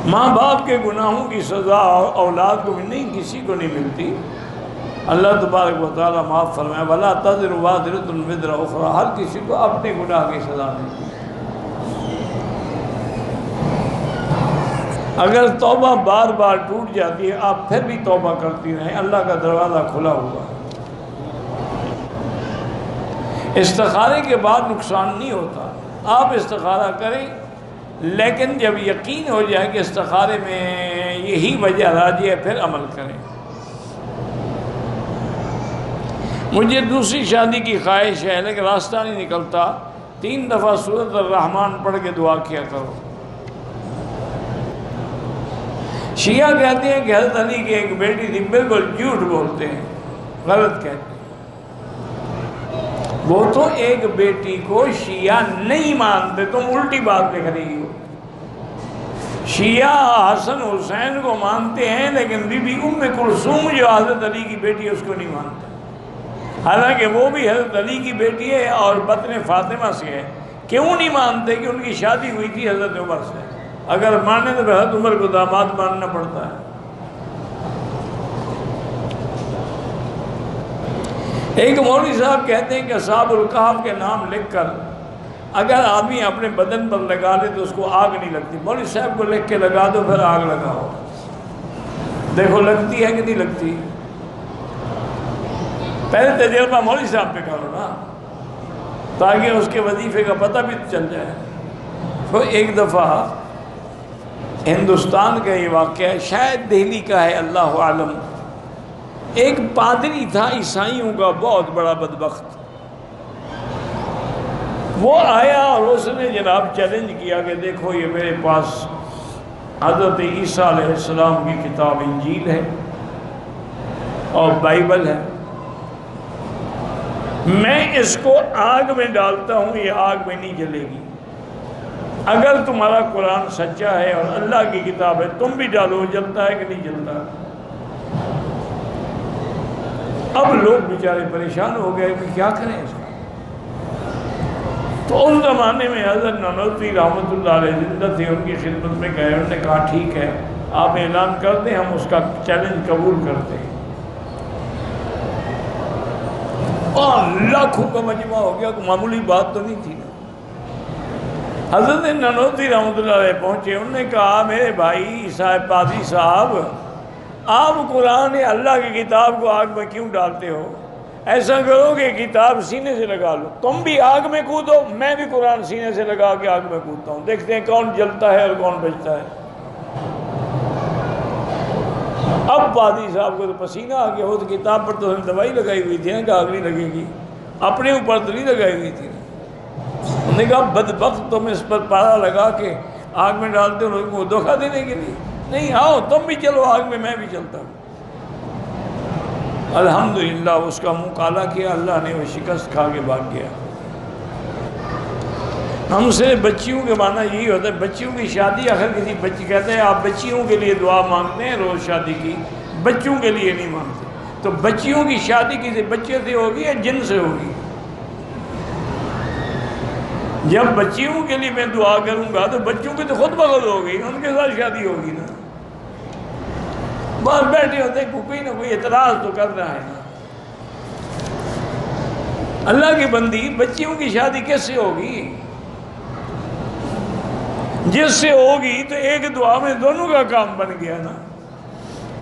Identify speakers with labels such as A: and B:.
A: ماں باپ کے گناہوں کی سزا اولاد کو بھی نہیں، کسی کو نہیں ملتی۔ اللہ تبارک و تعالیٰ معاف فرمائے وَلَا تَزِرُ وَازِرَةٌ وِزْرَ أُخْرَىٰ، ہر کسی کو اپنے گناہ کی سزا نہیں۔ اگر توبہ بار بار ٹوٹ جاتی ہے، آپ پھر بھی توبہ کرتی رہیں، اللہ کا دروازہ کھلا ہوا ہے۔ استخارے کے بعد نقصان نہیں ہوتا، آپ استخارہ کریں، لیکن جب یقین ہو جائے کہ استخارے میں یہی وجہ راجی ہے، پھر عمل کریں۔ مجھے دوسری شادی کی خواہش ہے لیکن راستہ نہیں نکلتا، 3 دفعہ سورۃ الرحمن پڑھ کے دعا کیا کرو۔ شیعہ کہتے ہیں کہ حضرت علی کی ایک بیٹی تھی، بالکل جھوٹ بولتے ہیں، غلط کہتے ہیں۔ وہ تو ایک بیٹی کو شیعہ نہیں مانتے، تم الٹی بات لکھ رہی ہو۔ شیعہ حسن حسین کو مانتے ہیں لیکن بی بی ام کلثوم جو حضرت علی کی بیٹی ہے اس کو نہیں مانتے، حالانکہ وہ بھی حضرت علی کی بیٹی ہے اور بطن فاطمہ سے ہے۔ کیوں نہیں مانتے؟ کہ ان کی شادی ہوئی تھی حضرت عمر سے، اگر مانے تو حضرت عمر کو داماد ماننا پڑتا ہے۔ ایک مولوی صاحب کہتے ہیں کہ اصحاب الکہف کے نام لکھ کر اگر آدمی اپنے بدن پر لگا لے تو اس کو آگ نہیں لگتی۔ مولوی صاحب کو لکھ کے لگا دو، پھر آگ لگاؤ، دیکھو لگتی ہے کہ نہیں لگتی۔ پہلے تجربہ مولوی صاحب پہ کرو نا، تاکہ اس کے وظیفے کا پتہ بھی چل جائے۔ تو ایک دفعہ ہندوستان کا یہ واقعہ ہے، شاید دہلی کا ہے، اللہ عالم۔ ایک پادری تھا عیسائیوں کا، بہت بڑا بدبخت۔ وہ آیا اور اس نے جناب چیلنج کیا کہ دیکھو یہ میرے پاس حضرت عیسیٰ علیہ السلام کی کتاب انجیل ہے اور بائبل ہے، میں اس کو آگ میں ڈالتا ہوں، یہ آگ میں نہیں جلے گی۔ اگر تمہارا قرآن سچا ہے اور اللہ کی کتاب ہے، تم بھی ڈالو، جلتا ہے کہ نہیں جلتا؟ اب لوگ بیچارے پریشان ہو گئے کہ کیا کریں اس کا۔ تو اس زمانے میں حضرت نانوتوی رحمۃ اللہ علیہ زندہ تھے، ان کی خدمت میں گئے، انہوں نے کہا ٹھیک ہے آپ اعلان کر دیں، ہم اس کا چیلنج قبول کرتے ہیں۔ اور لاکھوں کا مجمع ہو گیا، کوئی معمولی بات تو نہیں تھی نا۔ حضرت نانوتوی رحمۃ اللہ علیہ پہنچے، انہوں نے کہا میرے بھائی صاحب پادری صاحب، آپ قرآن اللہ کی کتاب کو آگ میں کیوں ڈالتے ہو؟ ایسا کرو کہ کتاب سینے سے لگا لو، تم بھی آگ میں کودو، میں بھی قرآن سینے سے لگا کے آگ میں کودتا ہوں، دیکھتے ہیں کون جلتا ہے اور کون بچتا ہے۔ اب پادری صاحب کو تو پسینہ آ گیا، وہ تو کتاب پر تو دوائی لگائی ہوئی تھی نا کہ آگ نہیں لگے گی، اپنے اوپر تو نہیں لگائی ہوئی تھی۔ انہوں نے کہا بدبخت تم اس پر پارا لگا کے آگ میں ڈالتے ہو، لوگوں کو دھوکہ دینے کے لیے، نہیں آؤ تم بھی چلو آگ میں بھی چلتا ہوں۔ الحمدللہ اس کا منہ کالا کیا، اللہ نے وہ شکست کھا کے بھاگ گیا۔ ہم سے بچیوں کے معنی یہی ہوتا ہے، بچیوں کی شادی، آخر کسی بچی کہتے ہیں آپ بچیوں کے لیے دعا مانگتے ہیں روز شادی کی، بچوں کے لیے نہیں مانگتے۔ تو بچیوں کی شادی کسی بچے سے ہوگی یا جن سے ہوگی؟ جب بچیوں کے لیے میں دعا کروں گا تو بچوں کی تو خود بخود ہوگی، ان کے ساتھ شادی ہوگی نا۔ بس بیٹھے ہوتے ہیں، کوئی نہ کوئی اعتراض تو کر رہا ہے نا۔ اللہ کی بندی، بچیوں کی شادی کس سے ہوگی؟ جس سے ہوگی تو ایک دعا میں دونوں کا کام بن گیا نا۔